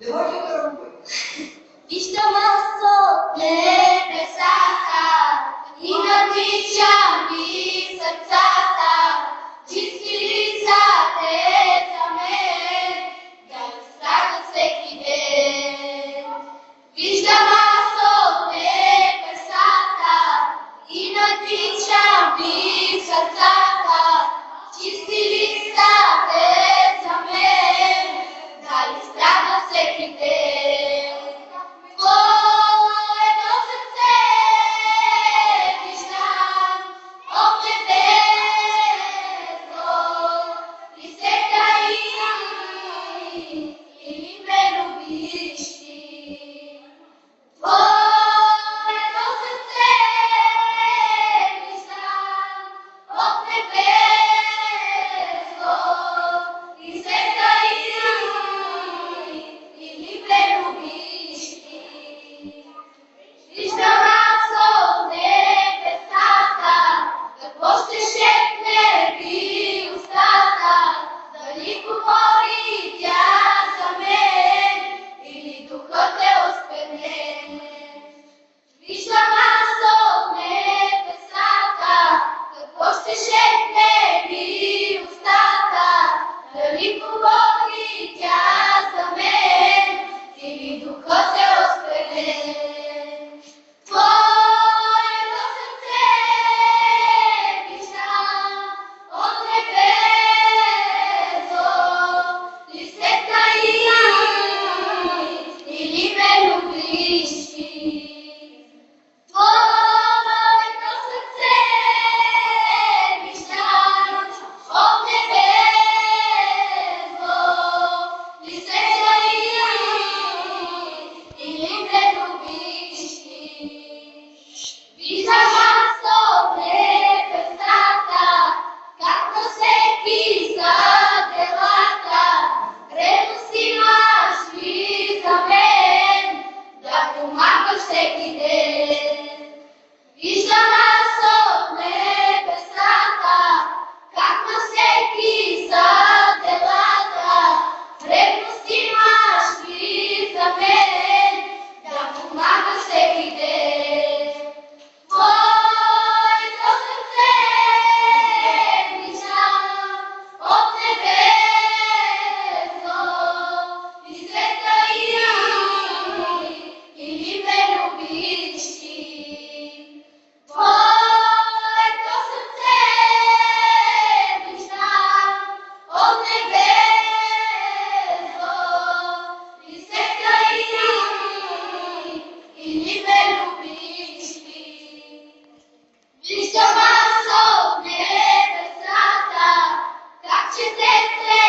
Давайте дорогой. Вижте масо небесата и надвичам ви сърцата, чисти лица те за мен, да не страдат всеки ден. Виждам масо небесата и надвичам ви сърцата, чисти лица те за мен, да не страдат всеки ден. Твоето сърце виждам, о небесно, и се таи, или ме любиш ти. Твоето сърце виждам, о небесно, и се таи, или ме любиш ти. Виждам аз от небесата, какво ще шепне би устата, дали говори тя за мен, или духът е успенен. Виждам аз от небесата, какво ще шепне би устата, дали говори тя за мен, или духът е успенен. Твоето сърце виждам, от небето, ли се таи, или ме любиш ти. Твоето сърце виждам, от небето, ли се таи, или ме любиш ти. Виждам аз от небесата, как на всеки за делата, ревност имаш ли за мен, да помагаш всеки ден. Виждам аз от небесата, как на всеки за делата, ревност имаш ли за мен, да помагаш всеки ден. Твоето сърце виждам, от небето, и се таи, или ме любиш ти. Твоето сърце виждам, от небето, и се таи, или ме любиш ти. Виждам аз от небесата, как че те се